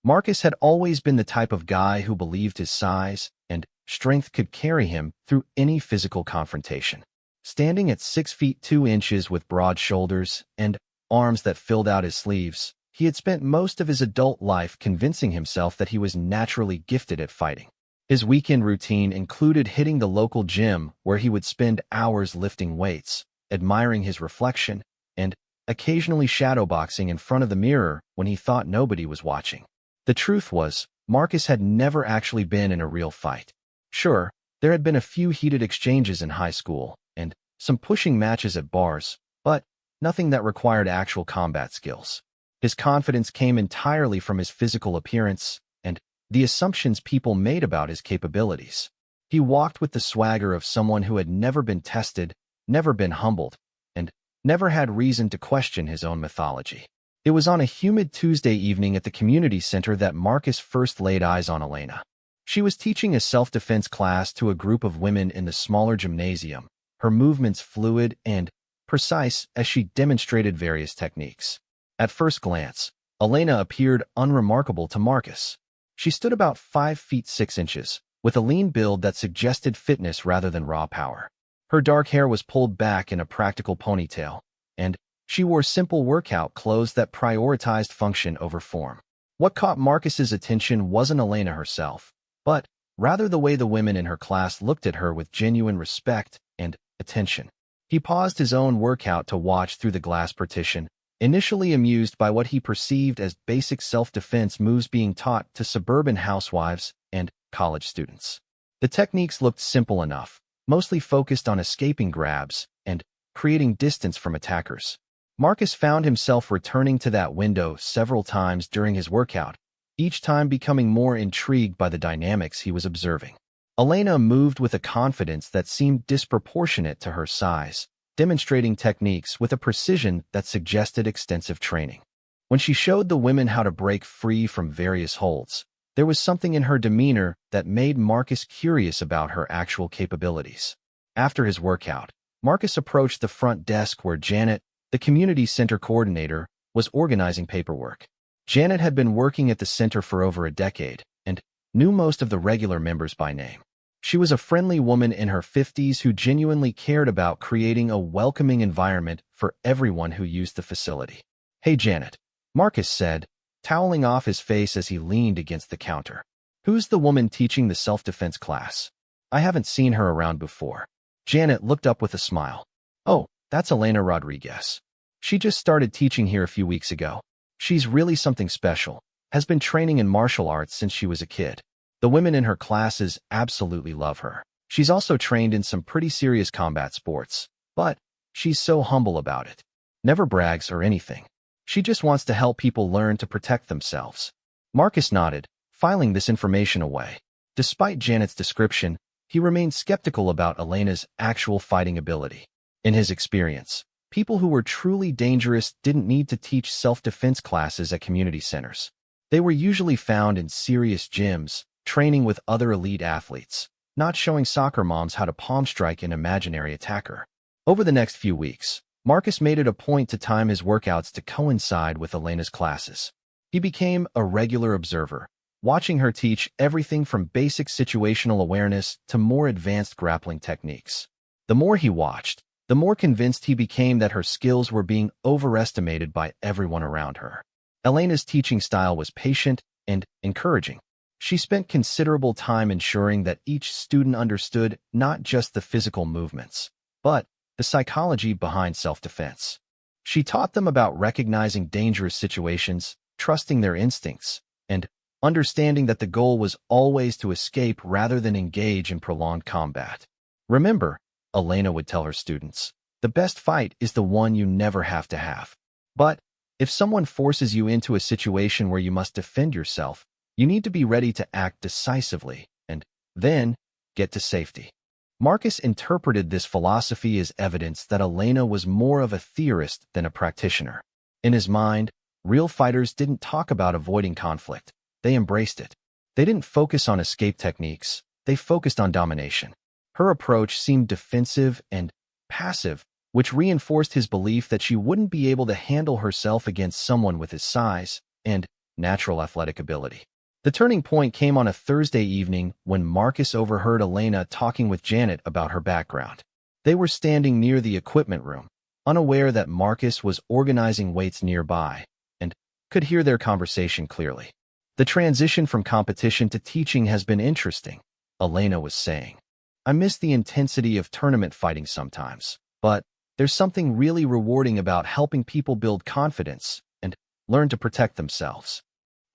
Marcus had always been the type of guy who believed his size and strength could carry him through any physical confrontation. Standing at 6 feet 2 inches with broad shoulders and arms that filled out his sleeves, he had spent most of his adult life convincing himself that he was naturally gifted at fighting. His weekend routine included hitting the local gym where he would spend hours lifting weights, admiring his reflection, and occasionally shadowboxing in front of the mirror when he thought nobody was watching. The truth was, Marcus had never actually been in a real fight. Sure, there had been a few heated exchanges in high school and some pushing matches at bars, but nothing that required actual combat skills. His confidence came entirely from his physical appearance and the assumptions people made about his capabilities. He walked with the swagger of someone who had never been tested, never been humbled, and never had reason to question his own mythology. It was on a humid Tuesday evening at the community center that Marcus first laid eyes on Elena. She was teaching a self-defense class to a group of women in the smaller gymnasium, her movements fluid and precise as she demonstrated various techniques. At first glance, Elena appeared unremarkable to Marcus. She stood about 5 feet 6 inches, with a lean build that suggested fitness rather than raw power. Her dark hair was pulled back in a practical ponytail, and she wore simple workout clothes that prioritized function over form. What caught Marcus's attention wasn't Elena herself, but rather the way the women in her class looked at her with genuine respect and attention. He paused his own workout to watch through the glass partition, initially amused by what he perceived as basic self-defense moves being taught to suburban housewives and college students. The techniques looked simple enough, mostly focused on escaping grabs and creating distance from attackers. Marcus found himself returning to that window several times during his workout, each time becoming more intrigued by the dynamics he was observing. Elena moved with a confidence that seemed disproportionate to her size, demonstrating techniques with a precision that suggested extensive training. When she showed the women how to break free from various holds, there was something in her demeanor that made Marcus curious about her actual capabilities. After his workout, Marcus approached the front desk where Janet, the community center coordinator, was organizing paperwork. Janet had been working at the center for over a decade and knew most of the regular members by name. She was a friendly woman in her 50s who genuinely cared about creating a welcoming environment for everyone who used the facility. "Hey, Janet," Marcus said, toweling off his face as he leaned against the counter. "Who's the woman teaching the self-defense class? I haven't seen her around before." Janet looked up with a smile. "Oh, that's Elena Rodriguez. She just started teaching here a few weeks ago. She's really something special, has been training in martial arts since she was a kid. The women in her classes absolutely love her. She's also trained in some pretty serious combat sports, but she's so humble about it. Never brags or anything. She just wants to help people learn to protect themselves." Marcus nodded, filing this information away. Despite Janet's description, he remained skeptical about Elena's actual fighting ability. In his experience, people who were truly dangerous didn't need to teach self-defense classes at community centers. They were usually found in serious gyms, training with other elite athletes, not showing soccer moms how to palm strike an imaginary attacker. Over the next few weeks, Marcus made it a point to time his workouts to coincide with Elena's classes. He became a regular observer, watching her teach everything from basic situational awareness to more advanced grappling techniques. The more he watched, the more convinced he became that her skills were being overestimated by everyone around her. Elena's teaching style was patient and encouraging. She spent considerable time ensuring that each student understood not just the physical movements, but the psychology behind self-defense. She taught them about recognizing dangerous situations, trusting their instincts, and understanding that the goal was always to escape rather than engage in prolonged combat. "Remember," Elena would tell her students, "the best fight is the one you never have to have. But if someone forces you into a situation where you must defend yourself, you need to be ready to act decisively and then get to safety." Marcus interpreted this philosophy as evidence that Elena was more of a theorist than a practitioner. In his mind, real fighters didn't talk about avoiding conflict. They embraced it. They didn't focus on escape techniques. They focused on domination. Her approach seemed defensive and passive, which reinforced his belief that she wouldn't be able to handle herself against someone with his size and natural athletic ability. The turning point came on a Thursday evening when Marcus overheard Elena talking with Janet about her background. They were standing near the equipment room, unaware that Marcus was organizing weights nearby, and could hear their conversation clearly. The transition from competition to teaching has been interesting, Elena was saying. I miss the intensity of tournament fighting sometimes, but there's something really rewarding about helping people build confidence and learn to protect themselves.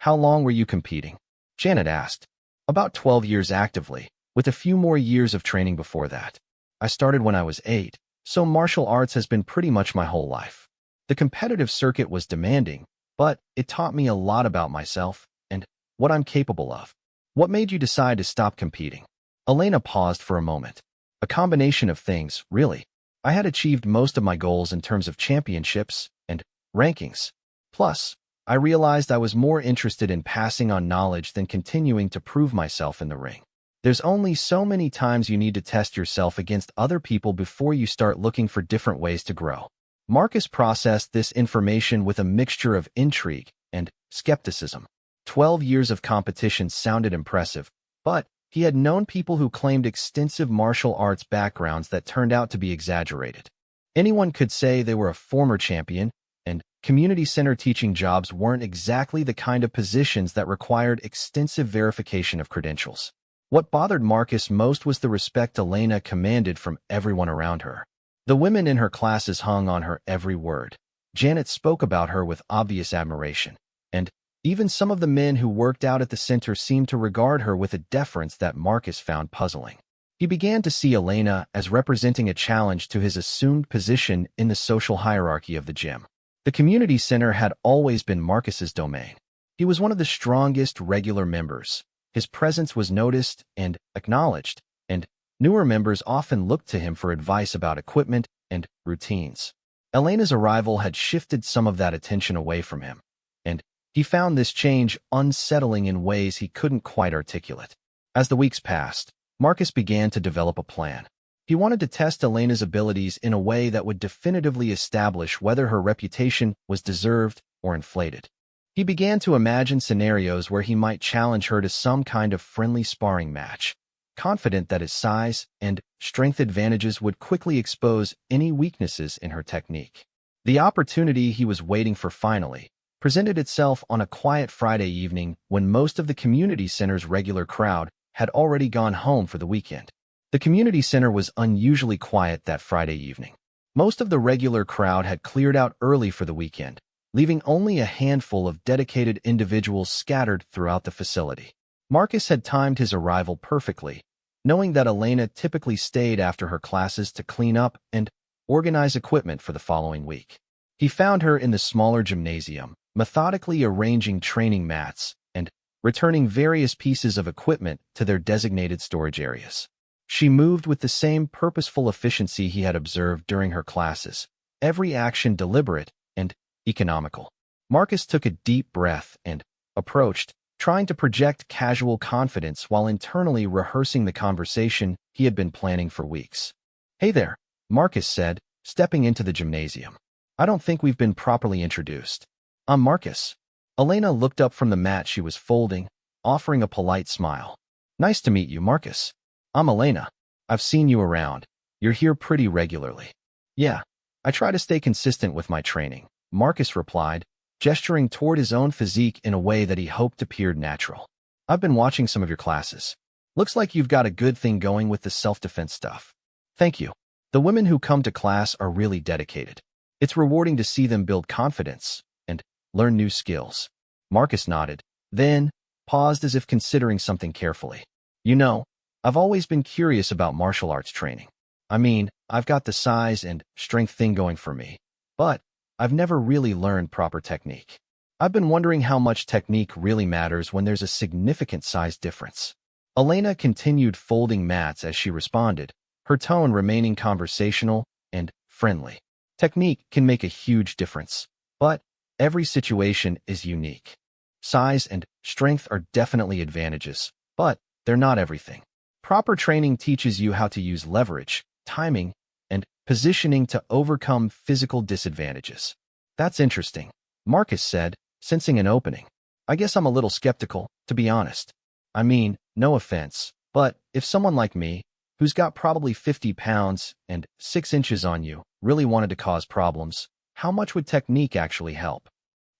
How long were you competing? Janet asked. About 12 years actively, with a few more years of training before that. I started when I was 8, so martial arts has been pretty much my whole life. The competitive circuit was demanding, but it taught me a lot about myself and what I'm capable of. What made you decide to stop competing? Elena paused for a moment. A combination of things, really. I had achieved most of my goals in terms of championships and rankings. Plus, I realized I was more interested in passing on knowledge than continuing to prove myself in the ring. There's only so many times you need to test yourself against other people before you start looking for different ways to grow. Marcus processed this information with a mixture of intrigue and skepticism. 12 years of competition sounded impressive, but he had known people who claimed extensive martial arts backgrounds that turned out to be exaggerated. Anyone could say they were a former champion, and community center teaching jobs weren't exactly the kind of positions that required extensive verification of credentials. What bothered Marcus most was the respect Elena commanded from everyone around her. The women in her classes hung on her every word. Janet spoke about her with obvious admiration, and even some of the men who worked out at the center seemed to regard her with a deference that Marcus found puzzling. He began to see Elena as representing a challenge to his assumed position in the social hierarchy of the gym. The community center had always been Marcus's domain. He was one of the strongest regular members. His presence was noticed and acknowledged, and newer members often looked to him for advice about equipment and routines. Elena's arrival had shifted some of that attention away from him, and he found this change unsettling in ways he couldn't quite articulate. As the weeks passed, Marcus began to develop a plan. He wanted to test Elena's abilities in a way that would definitively establish whether her reputation was deserved or inflated. He began to imagine scenarios where he might challenge her to some kind of friendly sparring match, confident that his size and strength advantages would quickly expose any weaknesses in her technique. The opportunity he was waiting for finally presented itself on a quiet Friday evening when most of the community center's regular crowd had already gone home for the weekend. The community center was unusually quiet that Friday evening. Most of the regular crowd had cleared out early for the weekend, leaving only a handful of dedicated individuals scattered throughout the facility. Marcus had timed his arrival perfectly, knowing that Elena typically stayed after her classes to clean up and organize equipment for the following week. He found her in the smaller gymnasium, methodically arranging training mats and returning various pieces of equipment to their designated storage areas. She moved with the same purposeful efficiency he had observed during her classes, every action deliberate and economical. Marcus took a deep breath and approached, trying to project casual confidence while internally rehearsing the conversation he had been planning for weeks. "Hey there," Marcus said, stepping into the gymnasium. "I don't think we've been properly introduced. I'm Marcus." Elena looked up from the mat she was folding, offering a polite smile. "Nice to meet you, Marcus. I'm Elena. I've seen you around. You're here pretty regularly." "Yeah, I try to stay consistent with my training," Marcus replied, gesturing toward his own physique in a way that he hoped appeared natural. "I've been watching some of your classes. Looks like you've got a good thing going with the self-defense stuff." "Thank you. The women who come to class are really dedicated. It's rewarding to see them build confidence and learn new skills." Marcus nodded, then paused as if considering something carefully. "You know, I've always been curious about martial arts training. I mean, I've got the size and strength thing going for me, but I've never really learned proper technique. I've been wondering how much technique really matters when there's a significant size difference." Elena continued folding mats as she responded, her tone remaining conversational and friendly. "Technique can make a huge difference, but every situation is unique. Size and strength are definitely advantages, but they're not everything. Proper training teaches you how to use leverage, timing, and positioning to overcome physical disadvantages." "That's interesting," Marcus said, sensing an opening. I guess I'm a little skeptical, to be honest. I mean, no offense, but if someone like me, who's got probably 50 pounds and 6 inches on you, really wanted to cause problems, how much would technique actually help?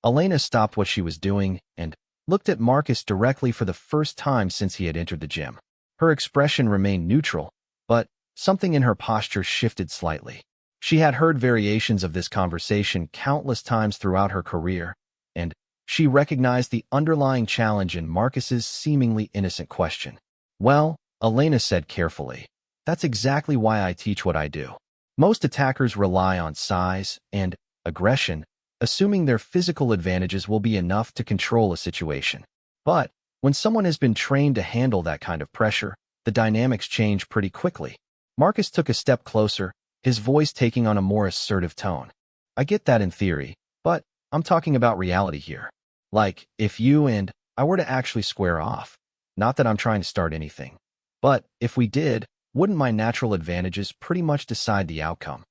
Elena stopped what she was doing and looked at Marcus directly for the first time since he had entered the gym. Her expression remained neutral, but something in her posture shifted slightly. She had heard variations of this conversation countless times throughout her career, and she recognized the underlying challenge in Marcus's seemingly innocent question. Well, Elena said carefully, that's exactly why I teach what I do. Most attackers rely on size and aggression, assuming their physical advantages will be enough to control a situation. But when someone has been trained to handle that kind of pressure, the dynamics change pretty quickly. Marcus took a step closer, his voice taking on a more assertive tone. I get that in theory, but I'm talking about reality here. Like, if you and I were to actually square off. Not that I'm trying to start anything. But if we did, wouldn't my natural advantages pretty much decide the outcome?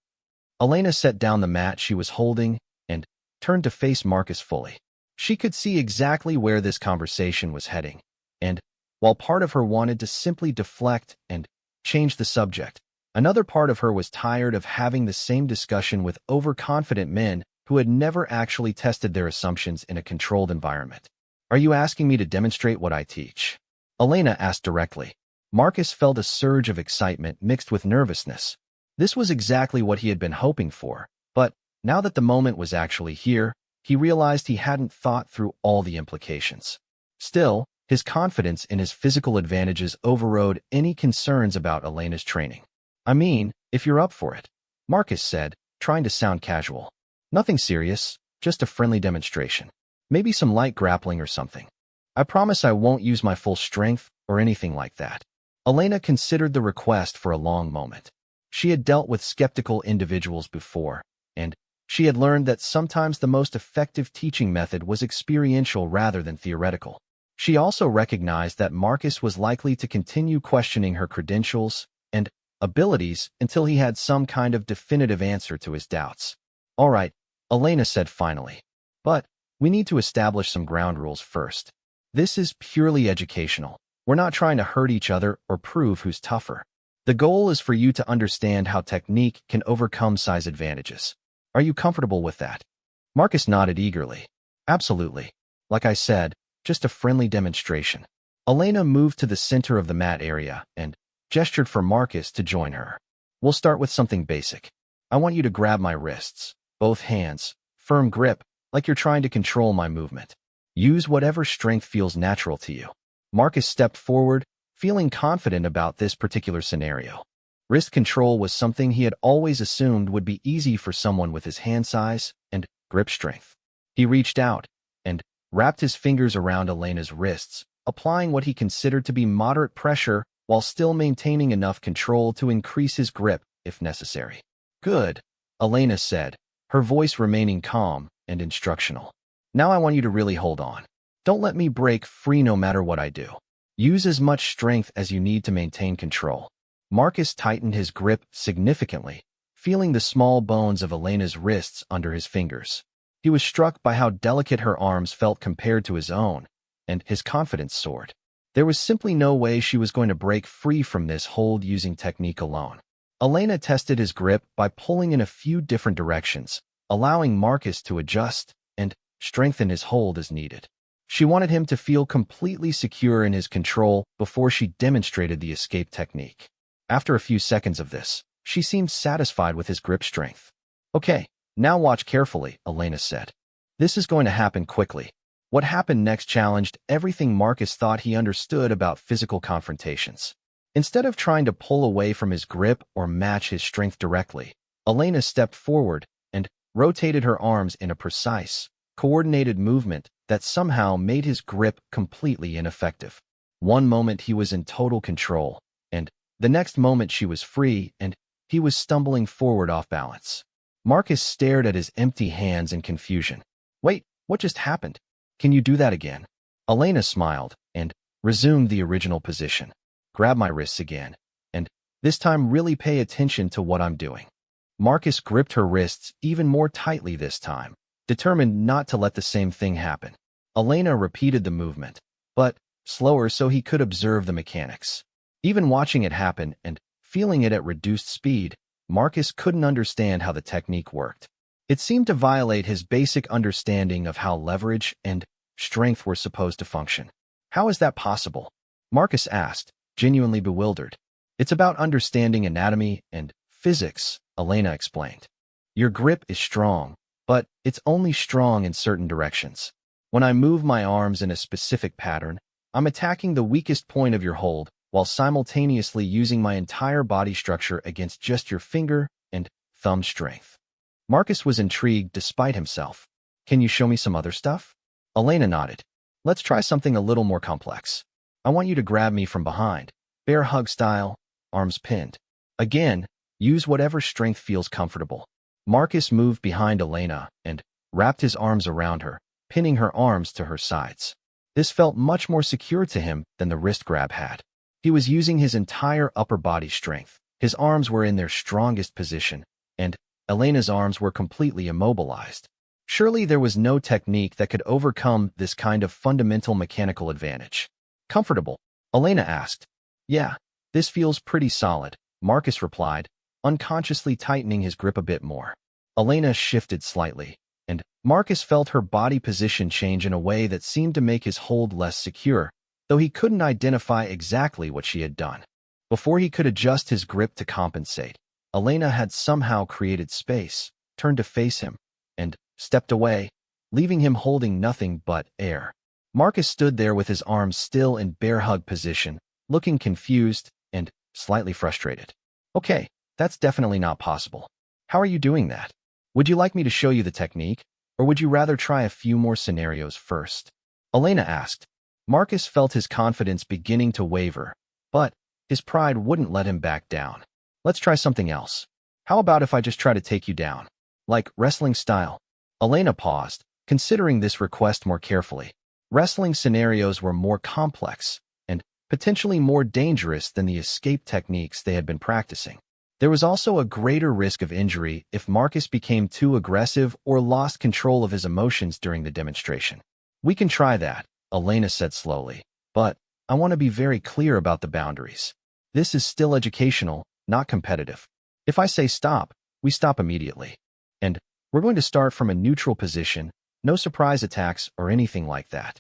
Elena set down the mat she was holding and turned to face Marcus fully. She could see exactly where this conversation was heading, and while part of her wanted to simply deflect and change the subject, another part of her was tired of having the same discussion with overconfident men who had never actually tested their assumptions in a controlled environment. Are you asking me to demonstrate what I teach? Elena asked directly. Marcus felt a surge of excitement mixed with nervousness. This was exactly what he had been hoping for, but now that the moment was actually here, he realized he hadn't thought through all the implications. Still, his confidence in his physical advantages overrode any concerns about Elena's training. I mean, if you're up for it, Marcus said, trying to sound casual. Nothing serious, just a friendly demonstration. Maybe some light grappling or something. I promise I won't use my full strength or anything like that. Elena considered the request for a long moment. She had dealt with skeptical individuals before, and she had learned that sometimes the most effective teaching method was experiential rather than theoretical. She also recognized that Marcus was likely to continue questioning her credentials and abilities until he had some kind of definitive answer to his doubts. All right, Elena said finally, but we need to establish some ground rules first. This is purely educational. We're not trying to hurt each other or prove who's tougher. The goal is for you to understand how technique can overcome size advantages. Are you comfortable with that? Marcus nodded eagerly. Absolutely. Like I said, just a friendly demonstration. Elena moved to the center of the mat area and gestured for Marcus to join her. We'll start with something basic. I want you to grab my wrists, both hands, firm grip, like you're trying to control my movement. Use whatever strength feels natural to you. Marcus stepped forward, feeling confident about this particular scenario. Wrist control was something he had always assumed would be easy for someone with his hand size and grip strength. He reached out and wrapped his fingers around Elena's wrists, applying what he considered to be moderate pressure while still maintaining enough control to increase his grip if necessary. Good, Elena said, her voice remaining calm and instructional. Now I want you to really hold on. Don't let me break free no matter what I do. Use as much strength as you need to maintain control. Marcus tightened his grip significantly, feeling the small bones of Elena's wrists under his fingers. He was struck by how delicate her arms felt compared to his own, and his confidence soared. There was simply no way she was going to break free from this hold using technique alone. Elena tested his grip by pulling in a few different directions, allowing Marcus to adjust and strengthen his hold as needed. She wanted him to feel completely secure in his control before she demonstrated the escape technique. After a few seconds of this, she seemed satisfied with his grip strength. Okay, now watch carefully, Elena said. This is going to happen quickly. What happened next challenged everything Marcus thought he understood about physical confrontations. Instead of trying to pull away from his grip or match his strength directly, Elena stepped forward and rotated her arms in a precise, coordinated movement that somehow made his grip completely ineffective. One moment he was in total control, and the next moment she was free and he was stumbling forward off balance. Marcus stared at his empty hands in confusion. Wait, what just happened? Can you do that again? Elena smiled and resumed the original position. Grab my wrists again, and this time really pay attention to what I'm doing. Marcus gripped her wrists even more tightly this time, determined not to let the same thing happen. Elena repeated the movement, but slower so he could observe the mechanics. Even watching it happen and feeling it at reduced speed, Marcus couldn't understand how the technique worked. It seemed to violate his basic understanding of how leverage and strength were supposed to function. How is that possible? Marcus asked, genuinely bewildered. It's about understanding anatomy and physics, Elena explained. Your grip is strong, but it's only strong in certain directions. When I move my arms in a specific pattern, I'm attacking the weakest point of your hold while simultaneously using my entire body structure against just your finger and thumb strength. Marcus was intrigued despite himself. Can you show me some other stuff? Elena nodded. Let's try something a little more complex. I want you to grab me from behind, bear hug style, arms pinned. Again, use whatever strength feels comfortable. Marcus moved behind Elena and wrapped his arms around her, pinning her arms to her sides. This felt much more secure to him than the wrist grab had. He was using his entire upper body strength. His arms were in their strongest position, and Elena's arms were completely immobilized. Surely there was no technique that could overcome this kind of fundamental mechanical advantage. Comfortable? Elena asked. Yeah, this feels pretty solid, Marcus replied, unconsciously tightening his grip a bit more. Elena shifted slightly, and Marcus felt her body position change in a way that seemed to make his hold less secure, though he couldn't identify exactly what she had done. Before he could adjust his grip to compensate, Elena had somehow created space, turned to face him, and stepped away, leaving him holding nothing but air. Marcus stood there with his arms still in bear hug position, looking confused and slightly frustrated. Okay, that's definitely not possible. How are you doing that? Would you like me to show you the technique, or would you rather try a few more scenarios first? Elena asked. Marcus felt his confidence beginning to waver, but his pride wouldn't let him back down. Let's try something else. How about if I just try to take you down? Like wrestling style? Elena paused, considering this request more carefully. Wrestling scenarios were more complex and potentially more dangerous than the escape techniques they had been practicing. There was also a greater risk of injury if Marcus became too aggressive or lost control of his emotions during the demonstration. We can try that, Elena said slowly, but I want to be very clear about the boundaries. This is still educational, not competitive. If I say stop, we stop immediately. And we're going to start from a neutral position, no surprise attacks or anything like that.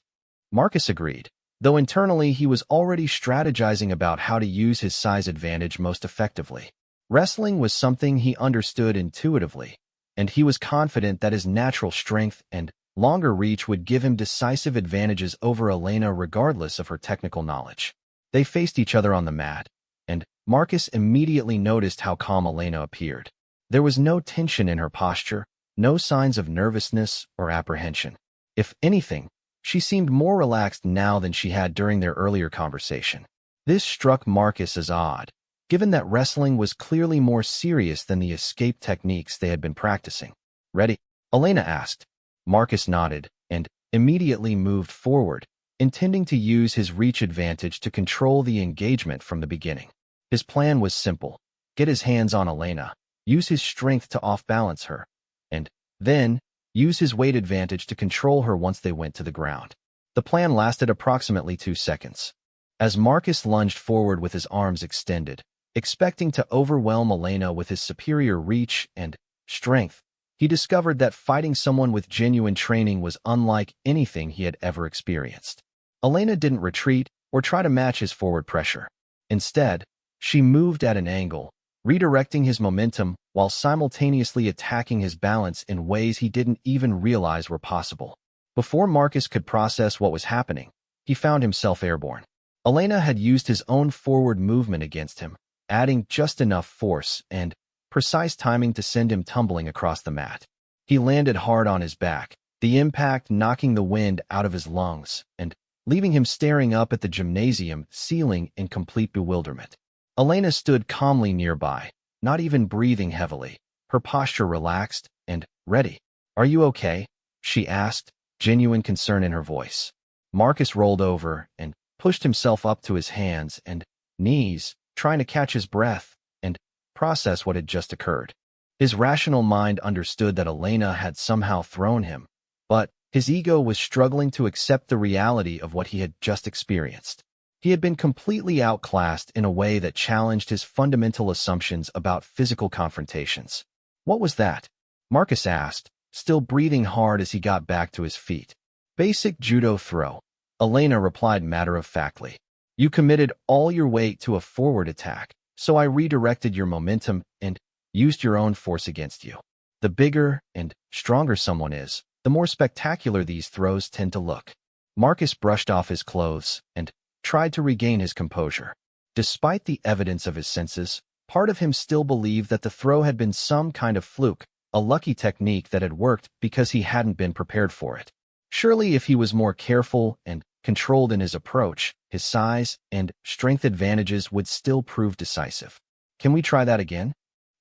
Marcus agreed, though internally he was already strategizing about how to use his size advantage most effectively. Wrestling was something he understood intuitively, and he was confident that his natural strength and longer reach would give him decisive advantages over Elena regardless of her technical knowledge. They faced each other on the mat, and Marcus immediately noticed how calm Elena appeared. There was no tension in her posture, no signs of nervousness or apprehension. If anything, she seemed more relaxed now than she had during their earlier conversation. This struck Marcus as odd, given that wrestling was clearly more serious than the escape techniques they had been practicing. Ready? Elena asked. Marcus nodded and immediately moved forward, intending to use his reach advantage to control the engagement from the beginning. His plan was simple: get his hands on Elena, use his strength to off-balance her, and then use his weight advantage to control her once they went to the ground. The plan lasted approximately 2 seconds. As Marcus lunged forward with his arms extended, expecting to overwhelm Elena with his superior reach and strength, he discovered that fighting someone with genuine training was unlike anything he had ever experienced. Elena didn't retreat or try to match his forward pressure. Instead, she moved at an angle, redirecting his momentum while simultaneously attacking his balance in ways he didn't even realize were possible. Before Marcus could process what was happening, he found himself airborne. Elena had used his own forward movement against him, adding just enough force and precise timing to send him tumbling across the mat. He landed hard on his back, the impact knocking the wind out of his lungs and leaving him staring up at the gymnasium ceiling in complete bewilderment. Elena stood calmly nearby, not even breathing heavily, her posture relaxed and ready. "Are you okay?" she asked, genuine concern in her voice. Marcus rolled over and pushed himself up to his hands and knees, trying to catch his breath and process what had just occurred. His rational mind understood that Elena had somehow thrown him, but His ego was struggling to accept the reality of what he had just experienced. He had been completely outclassed in a way that challenged his fundamental assumptions about physical confrontations. What was that? Marcus asked, still breathing hard as he got back to his feet. Basic judo throw. Elena replied matter-of-factly. You committed all your weight to a forward attack, so I redirected your momentum and used your own force against you. The bigger and stronger someone is, the more spectacular these throws tend to look. Marcus brushed off his clothes and tried to regain his composure. Despite the evidence of his senses, part of him still believed that the throw had been some kind of fluke, a lucky technique that had worked because he hadn't been prepared for it. Surely if he was more careful and controlled in his approach, his size and strength advantages would still prove decisive. Can we try that again?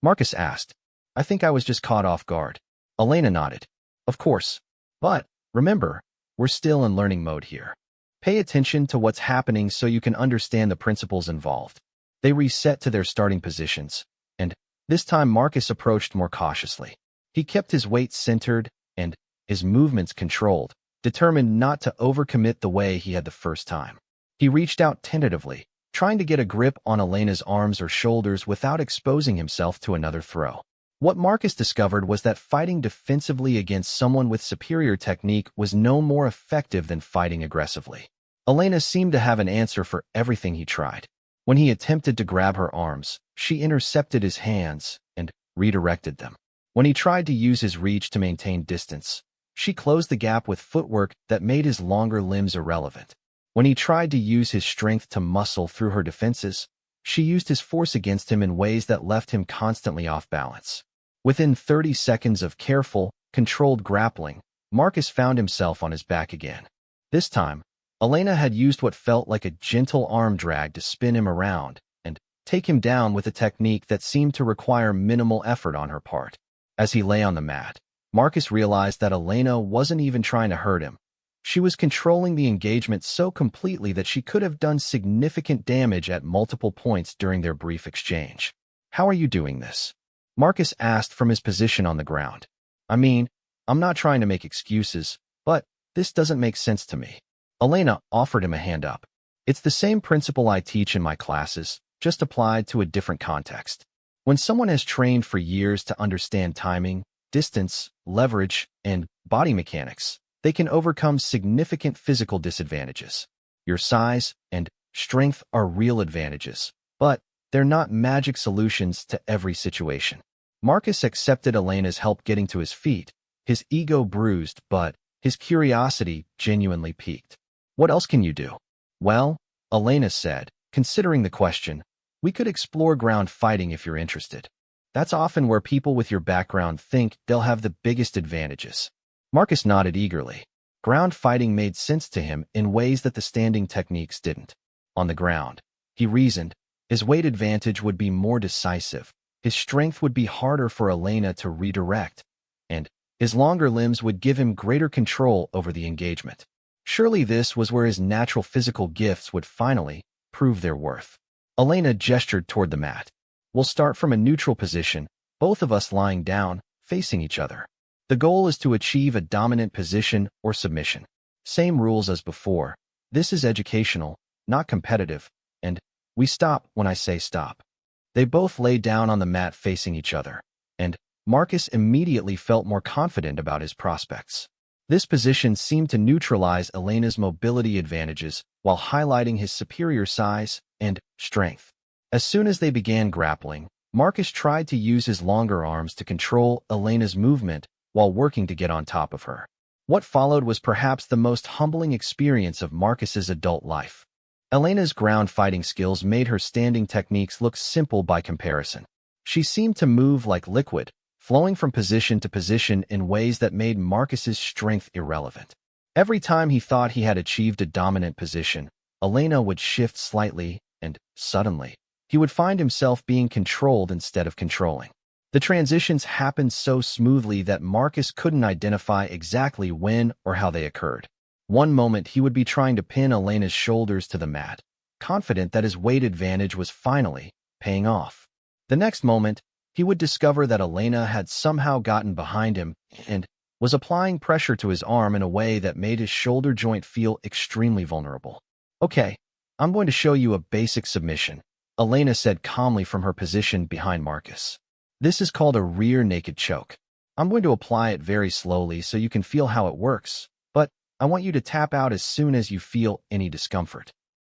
Marcus asked. I think I was just caught off guard. Elena nodded. Of course. But, remember, we're still in learning mode here. Pay attention to what's happening so you can understand the principles involved. They reset to their starting positions, and this time Marcus approached more cautiously. He kept his weight centered and his movements controlled, determined not to overcommit the way he had the first time. He reached out tentatively, trying to get a grip on Elena's arms or shoulders without exposing himself to another throw. What Marcus discovered was that fighting defensively against someone with superior technique was no more effective than fighting aggressively. Elena seemed to have an answer for everything he tried. When he attempted to grab her arms, she intercepted his hands and redirected them. When he tried to use his reach to maintain distance, she closed the gap with footwork that made his longer limbs irrelevant. When he tried to use his strength to muscle through her defenses, she used his force against him in ways that left him constantly off balance. Within 30 seconds of careful, controlled grappling, Marcus found himself on his back again. This time, Elena had used what felt like a gentle arm drag to spin him around and take him down with a technique that seemed to require minimal effort on her part. As he lay on the mat, Marcus realized that Elena wasn't even trying to hurt him. She was controlling the engagement so completely that she could have done significant damage at multiple points during their brief exchange. How are you doing this? Marcus asked from his position on the ground. I mean, I'm not trying to make excuses, but this doesn't make sense to me. Elena offered him a hand up. It's the same principle I teach in my classes, just applied to a different context. When someone has trained for years to understand timing, distance, leverage, and body mechanics, they can overcome significant physical disadvantages. Your size and strength are real advantages, but they're not magic solutions to every situation. Marcus accepted Elena's help getting to his feet, his ego bruised, but his curiosity genuinely piqued. What else can you do? Well, Elena said, considering the question, we could explore ground fighting if you're interested. That's often where people with your background think they'll have the biggest advantages. Marcus nodded eagerly. Ground fighting made sense to him in ways that the standing techniques didn't. On the ground, he reasoned, his weight advantage would be more decisive, his strength would be harder for Elena to redirect, and his longer limbs would give him greater control over the engagement. Surely this was where his natural physical gifts would finally prove their worth. Elena gestured toward the mat. We'll start from a neutral position, both of us lying down, facing each other. The goal is to achieve a dominant position or submission. Same rules as before. This is educational, not competitive, and we stop when I say stop. They both lay down on the mat facing each other, and Marcus immediately felt more confident about his prospects. This position seemed to neutralize Elena's mobility advantages while highlighting his superior size and strength. As soon as they began grappling, Marcus tried to use his longer arms to control Elena's movement while working to get on top of her. What followed was perhaps the most humbling experience of Marcus's adult life. Elena's ground fighting skills made her standing techniques look simple by comparison. She seemed to move like liquid, flowing from position to position in ways that made Marcus's strength irrelevant. Every time he thought he had achieved a dominant position, Elena would shift slightly, and suddenly, he would find himself being controlled instead of controlling. The transitions happened so smoothly that Marcus couldn't identify exactly when or how they occurred. One moment he would be trying to pin Elena's shoulders to the mat, confident that his weight advantage was finally paying off. The next moment, he would discover that Elena had somehow gotten behind him and was applying pressure to his arm in a way that made his shoulder joint feel extremely vulnerable. Okay, I'm going to show you a basic submission, Elena said calmly from her position behind Marcus. This is called a rear naked choke. I'm going to apply it very slowly so you can feel how it works, but I want you to tap out as soon as you feel any discomfort.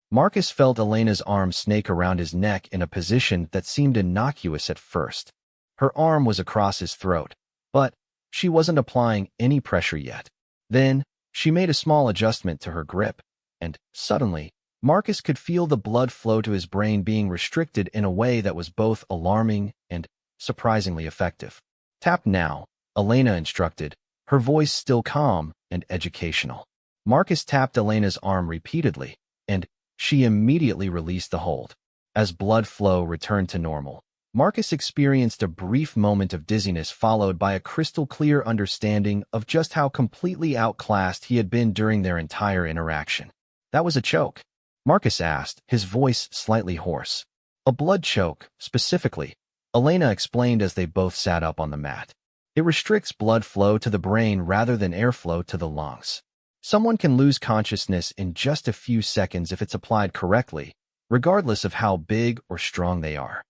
Marcus felt Elena's arm snake around his neck in a position that seemed innocuous at first. Her arm was across his throat, but she wasn't applying any pressure yet. Then, she made a small adjustment to her grip, and suddenly, Marcus could feel the blood flow to his brain being restricted in a way that was both alarming and surprisingly effective. Tap now, Elena instructed, her voice still calm and educational. Marcus tapped Elena's arm repeatedly, and she immediately released the hold. As blood flow returned to normal, Marcus experienced a brief moment of dizziness followed by a crystal-clear understanding of just how completely outclassed he had been during their entire interaction. That was a choke? Marcus asked, his voice slightly hoarse. A blood choke, specifically, Elena explained as they both sat up on the mat. It restricts blood flow to the brain rather than airflow to the lungs. Someone can lose consciousness in just a few seconds if it's applied correctly, regardless of how big or strong they are.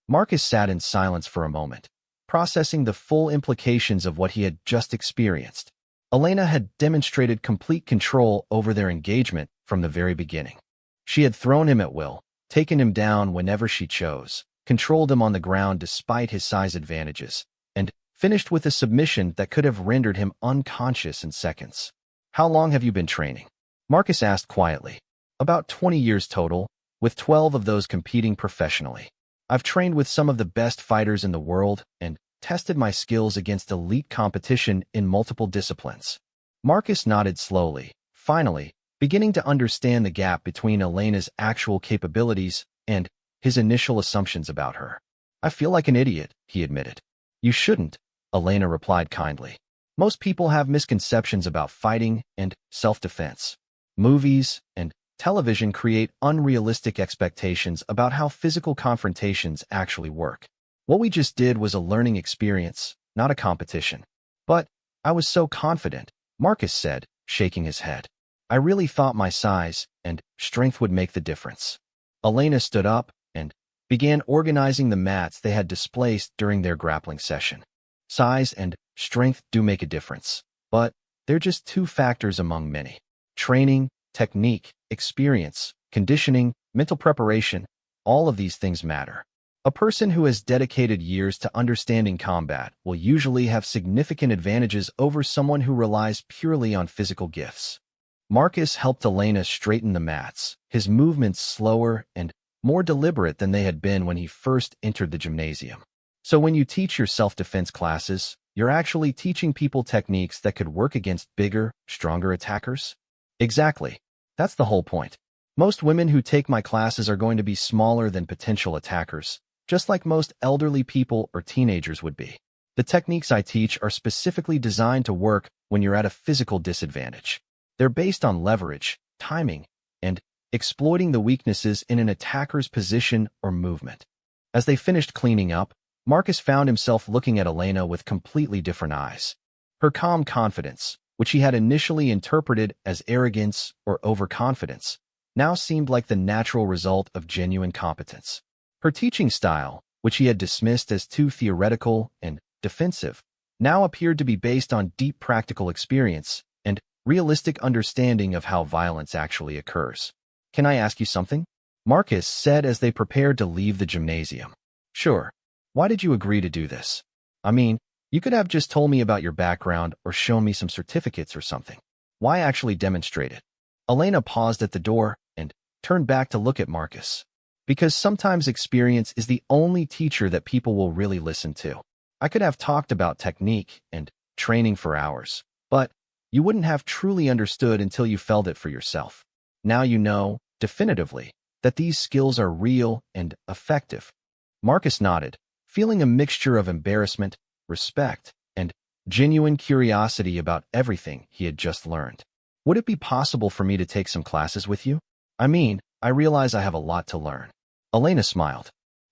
Marcus sat in silence for a moment, processing the full implications of what he had just experienced. Elena had demonstrated complete control over their engagement from the very beginning. She had thrown him at will, taken him down whenever she chose, controlled him on the ground despite his size advantages, and finished with a submission that could have rendered him unconscious in seconds. How long have you been training? Marcus asked quietly. About 20 years total, with 12 of those competing professionally. I've trained with some of the best fighters in the world and tested my skills against elite competition in multiple disciplines. Marcus nodded slowly, finally, beginning to understand the gap between Elena's actual capabilities and his initial assumptions about her. I feel like an idiot, he admitted. You shouldn't, Elena replied kindly. Most people have misconceptions about fighting and self-defense. Movies and television create unrealistic expectations about how physical confrontations actually work. What we just did was a learning experience, not a competition. But I was so confident, Marcus said, shaking his head. I really thought my size and strength would make the difference. Elena stood up and began organizing the mats they had displaced during their grappling session. Size and strength do make a difference, but they're just two factors among many. Training, technique, experience, conditioning, mental preparation, all of these things matter. A person who has dedicated years to understanding combat will usually have significant advantages over someone who relies purely on physical gifts. Marcus helped Elena straighten the mats, his movements slower and more deliberate than they had been when he first entered the gymnasium. So when you teach your self-defense classes, you're actually teaching people techniques that could work against bigger, stronger attackers? Exactly. That's the whole point. Most women who take my classes are going to be smaller than potential attackers, just like most elderly people or teenagers would be. The techniques I teach are specifically designed to work when you're at a physical disadvantage. They're based on leverage, timing, and exploiting the weaknesses in an attacker's position or movement. As they finished cleaning up, Marcus found himself looking at Elena with completely different eyes. Her calm confidence, which he had initially interpreted as arrogance or overconfidence, now seemed like the natural result of genuine competence. Her teaching style, which he had dismissed as too theoretical and defensive, now appeared to be based on deep practical experience and realistic understanding of how violence actually occurs. Can I ask you something? Marcus said as they prepared to leave the gymnasium. Sure. Why did you agree to do this? I mean, you could have just told me about your background or shown me some certificates or something. Why actually demonstrate it? Elena paused at the door and turned back to look at Marcus. Because sometimes experience is the only teacher that people will really listen to. I could have talked about technique and training for hours, but you wouldn't have truly understood until you felt it for yourself. Now you know, definitively, that these skills are real and effective. Marcus nodded, feeling a mixture of embarrassment, respect, and genuine curiosity about everything he had just learned. Would it be possible for me to take some classes with you? I mean, I realize I have a lot to learn. Elena smiled.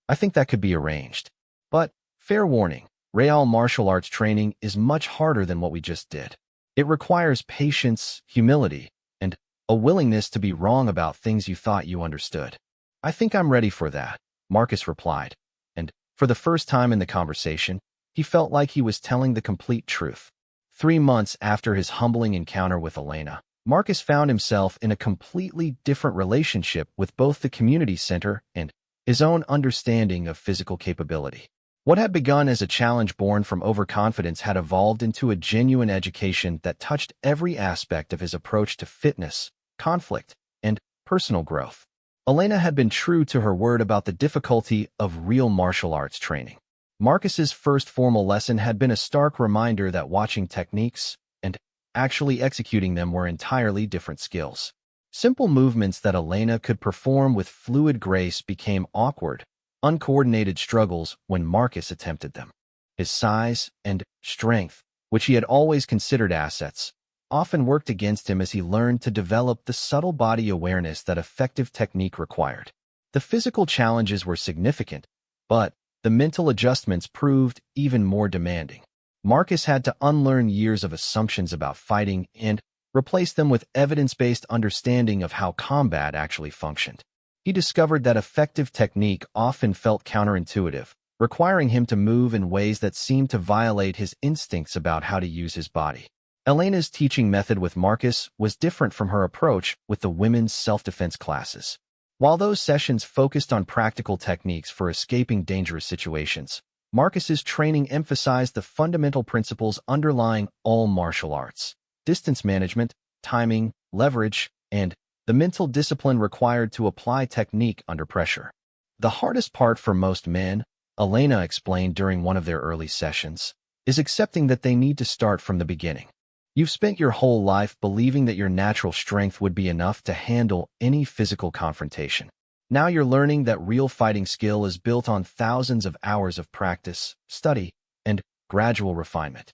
I think that could be arranged. But, fair warning, Real martial arts training is much harder than what we just did. It requires patience, humility, and a willingness to be wrong about things you thought you understood. I think I'm ready for that, Marcus replied, and for the first time in the conversation, he felt like he was telling the complete truth. 3 months after his humbling encounter with Elena, Marcus found himself in a completely different relationship with both the community center and his own understanding of physical capability. What had begun as a challenge born from overconfidence had evolved into a genuine education that touched every aspect of his approach to fitness, conflict, and personal growth. Elena had been true to her word about the difficulty of real martial arts training. Marcus's first formal lesson had been a stark reminder that watching techniques and actually executing them were entirely different skills. Simple movements that Elena could perform with fluid grace became awkward, uncoordinated struggles when Marcus attempted them. His size and strength, which he had always considered assets, often worked against him as he learned to develop the subtle body awareness that effective technique required. The physical challenges were significant, but the mental adjustments proved even more demanding. Marcus had to unlearn years of assumptions about fighting and replace them with evidence-based understanding of how combat actually functioned. He discovered that effective technique often felt counterintuitive, requiring him to move in ways that seemed to violate his instincts about how to use his body. Elena's teaching method with Marcus was different from her approach with the women's self-defense classes. While those sessions focused on practical techniques for escaping dangerous situations, Marcus's training emphasized the fundamental principles underlying all martial arts: distance management, timing, leverage, and the mental discipline required to apply technique under pressure. The hardest part for most men, Elena explained during one of their early sessions, is accepting that they need to start from the beginning. You've spent your whole life believing that your natural strength would be enough to handle any physical confrontation. Now you're learning that real fighting skill is built on thousands of hours of practice, study, and gradual refinement.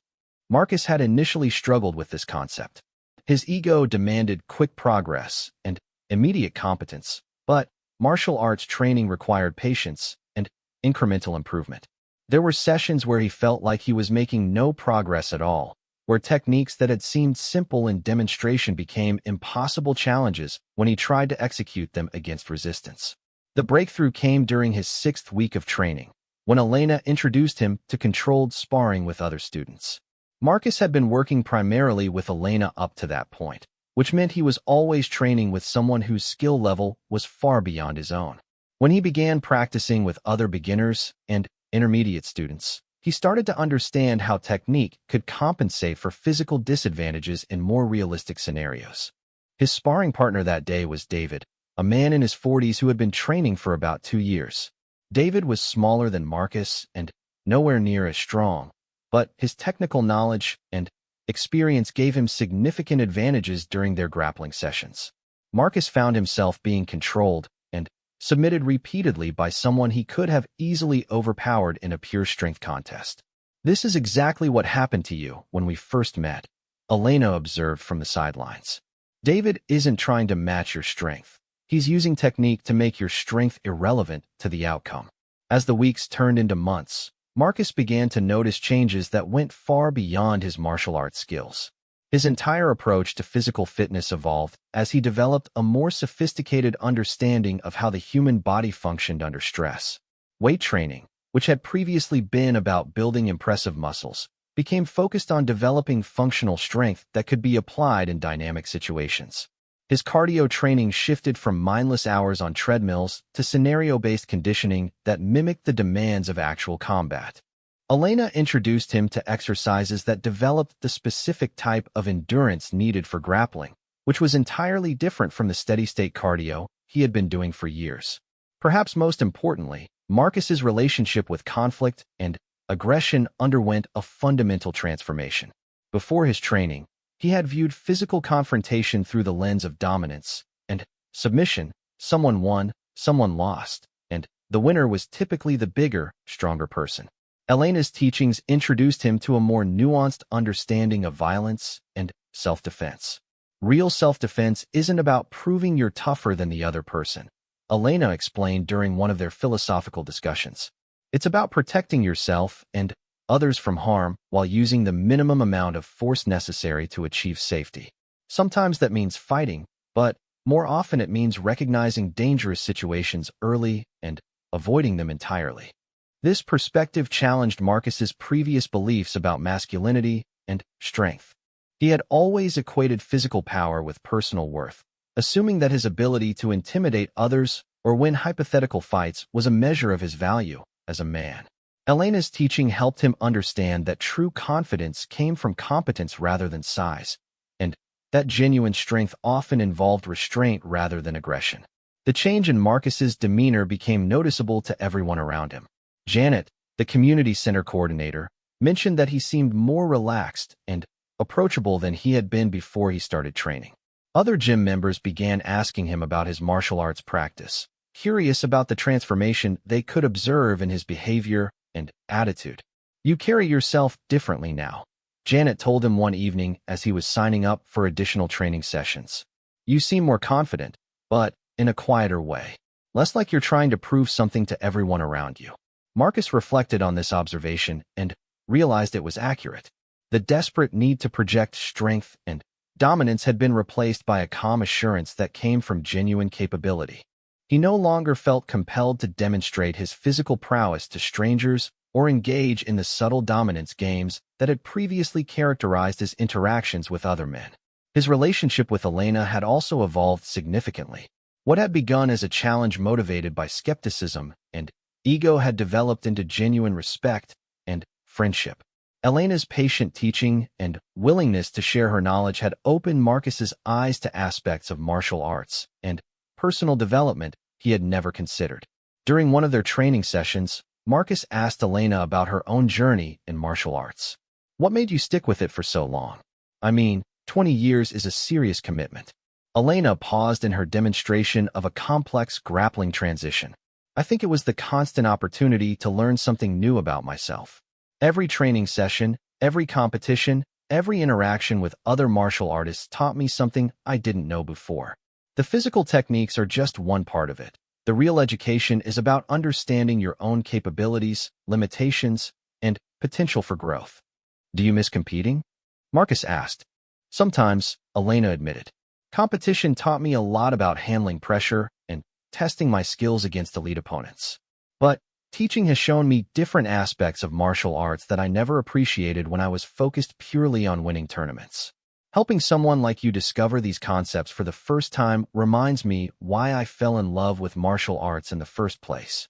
Marcus had initially struggled with this concept. His ego demanded quick progress and immediate competence, but martial arts training required patience and incremental improvement. There were sessions where he felt like he was making no progress at all, where techniques that had seemed simple in demonstration became impossible challenges when he tried to execute them against resistance. The breakthrough came during his 6th week of training, when Elena introduced him to controlled sparring with other students. Marcus had been working primarily with Elena up to that point, which meant he was always training with someone whose skill level was far beyond his own. When he began practicing with other beginners and intermediate students, he started to understand how technique could compensate for physical disadvantages in more realistic scenarios. His sparring partner that day was David, a man in his 40s who had been training for about 2 years. David was smaller than Marcus and nowhere near as strong, but his technical knowledge and experience gave him significant advantages during their grappling sessions. Marcus found himself being controlled and submitted repeatedly by someone he could have easily overpowered in a pure strength contest. "This is exactly what happened to you when we first met," Elena observed from the sidelines. "David isn't trying to match your strength. He's using technique to make your strength irrelevant to the outcome." As the weeks turned into months, Marcus began to notice changes that went far beyond his martial arts skills. His entire approach to physical fitness evolved as he developed a more sophisticated understanding of how the human body functioned under stress. Weight training, which had previously been about building impressive muscles, became focused on developing functional strength that could be applied in dynamic situations. His cardio training shifted from mindless hours on treadmills to scenario-based conditioning that mimicked the demands of actual combat. Elena introduced him to exercises that developed the specific type of endurance needed for grappling, which was entirely different from the steady-state cardio he had been doing for years. Perhaps most importantly, Marcus's relationship with conflict and aggression underwent a fundamental transformation. Before his training, he had viewed physical confrontation through the lens of dominance and submission. Someone won, someone lost, and the winner was typically the bigger, stronger person. Elena's teachings introduced him to a more nuanced understanding of violence and self-defense. Real self-defense isn't about proving you're tougher than the other person, Elena explained during one of their philosophical discussions. It's about protecting yourself and others from harm while using the minimum amount of force necessary to achieve safety. Sometimes that means fighting, but more often it means recognizing dangerous situations early and avoiding them entirely. This perspective challenged Marcus's previous beliefs about masculinity and strength. He had always equated physical power with personal worth, assuming that his ability to intimidate others or win hypothetical fights was a measure of his value as a man. Elena's teaching helped him understand that true confidence came from competence rather than size, and that genuine strength often involved restraint rather than aggression. The change in Marcus's demeanor became noticeable to everyone around him. Janet, the community center coordinator, mentioned that he seemed more relaxed and approachable than he had been before he started training. Other gym members began asking him about his martial arts practice, curious about the transformation they could observe in his behavior and attitude. "You carry yourself differently now," Janet told him one evening as he was signing up for additional training sessions. "You seem more confident, but in a quieter way. Less like you're trying to prove something to everyone around you." Marcus reflected on this observation and realized it was accurate. The desperate need to project strength and dominance had been replaced by a calm assurance that came from genuine capability. He no longer felt compelled to demonstrate his physical prowess to strangers or engage in the subtle dominance games that had previously characterized his interactions with other men. His relationship with Elena had also evolved significantly. What had begun as a challenge motivated by skepticism and ego had developed into genuine respect and friendship. Elena's patient teaching and willingness to share her knowledge had opened Marcus's eyes to aspects of martial arts and personal development he had never considered. During one of their training sessions, Marcus asked Elena about her own journey in martial arts. "What made you stick with it for so long? I mean, 20 years is a serious commitment." Elena paused in her demonstration of a complex grappling transition. "I think it was the constant opportunity to learn something new about myself. Every training session, every competition, every interaction with other martial artists taught me something I didn't know before. The physical techniques are just one part of it. The real education is about understanding your own capabilities, limitations, and potential for growth." "Do you miss competing?" Marcus asked. "Sometimes," Elena admitted. "Competition taught me a lot about handling pressure and testing my skills against elite opponents. But teaching has shown me different aspects of martial arts that I never appreciated when I was focused purely on winning tournaments. Helping someone like you discover these concepts for the first time reminds me why I fell in love with martial arts in the first place."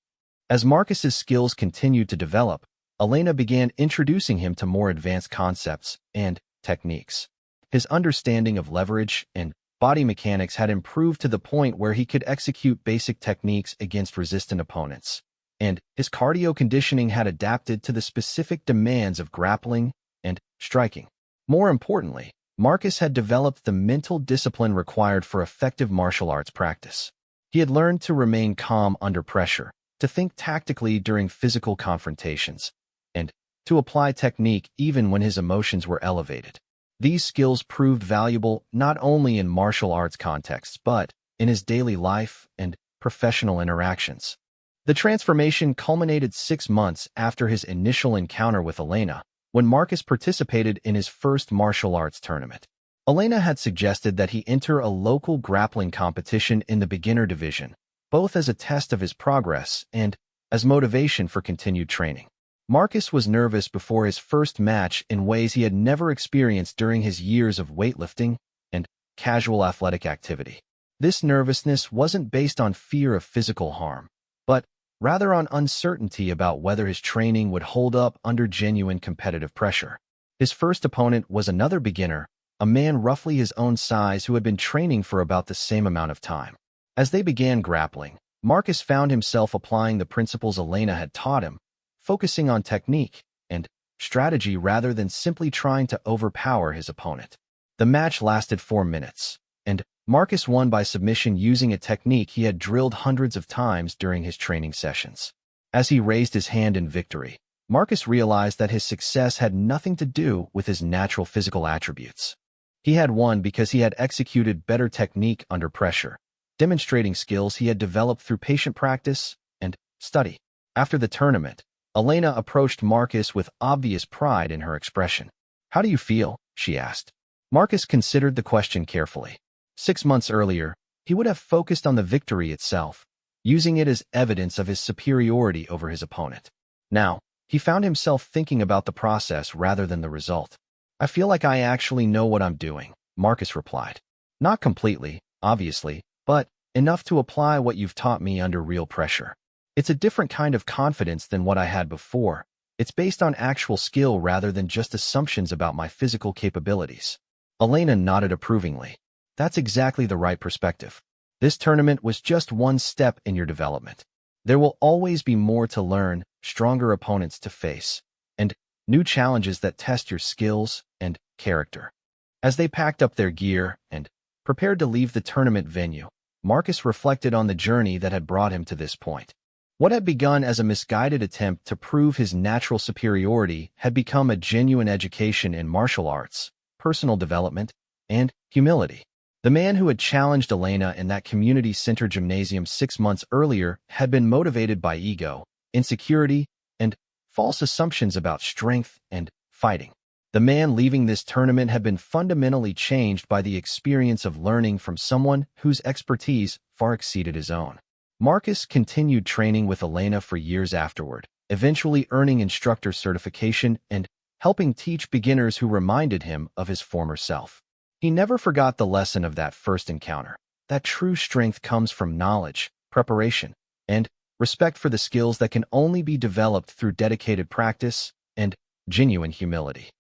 As Marcus's skills continued to develop, Elena began introducing him to more advanced concepts and techniques. His understanding of leverage and body mechanics had improved to the point where he could execute basic techniques against resistant opponents, and his cardio conditioning had adapted to the specific demands of grappling and striking. More importantly, Marcus had developed the mental discipline required for effective martial arts practice. He had learned to remain calm under pressure, to think tactically during physical confrontations, and to apply technique even when his emotions were elevated. These skills proved valuable not only in martial arts contexts, but in his daily life and professional interactions. The transformation culminated 6 months after his initial encounter with Elena, when Marcus participated in his first martial arts tournament. Elena had suggested that he enter a local grappling competition in the beginner division, both as a test of his progress and as motivation for continued training. Marcus was nervous before his first match in ways he had never experienced during his years of weightlifting and casual athletic activity. This nervousness wasn't based on fear of physical harm, but rather on uncertainty about whether his training would hold up under genuine competitive pressure. His first opponent was another beginner, a man roughly his own size who had been training for about the same amount of time. As they began grappling, Marcus found himself applying the principles Elena had taught him, focusing on technique and strategy rather than simply trying to overpower his opponent. The match lasted 4 minutes, and Marcus won by submission using a technique he had drilled hundreds of times during his training sessions. As he raised his hand in victory, Marcus realized that his success had nothing to do with his natural physical attributes. He had won because he had executed better technique under pressure, demonstrating skills he had developed through patient practice and study. After the tournament, Elena approached Marcus with obvious pride in her expression. "How do you feel?" she asked. Marcus considered the question carefully. 6 months earlier, he would have focused on the victory itself, using it as evidence of his superiority over his opponent. Now, he found himself thinking about the process rather than the result. "I feel like I actually know what I'm doing," Marcus replied. "Not completely, obviously, but enough to apply what you've taught me under real pressure. It's a different kind of confidence than what I had before. It's based on actual skill rather than just assumptions about my physical capabilities." Elena nodded approvingly. "That's exactly the right perspective. This tournament was just one step in your development. There will always be more to learn, stronger opponents to face, and new challenges that test your skills and character." As they packed up their gear and prepared to leave the tournament venue, Marcus reflected on the journey that had brought him to this point. What had begun as a misguided attempt to prove his natural superiority had become a genuine education in martial arts, personal development, and humility. The man who had challenged Elena in that community-center gymnasium 6 months earlier had been motivated by ego, insecurity, and false assumptions about strength and fighting. The man leaving this tournament had been fundamentally changed by the experience of learning from someone whose expertise far exceeded his own. Marcus continued training with Elena for years afterward, eventually earning instructor certification and helping teach beginners who reminded him of his former self. He never forgot the lesson of that first encounter, that true strength comes from knowledge, preparation, and respect for the skills that can only be developed through dedicated practice and genuine humility.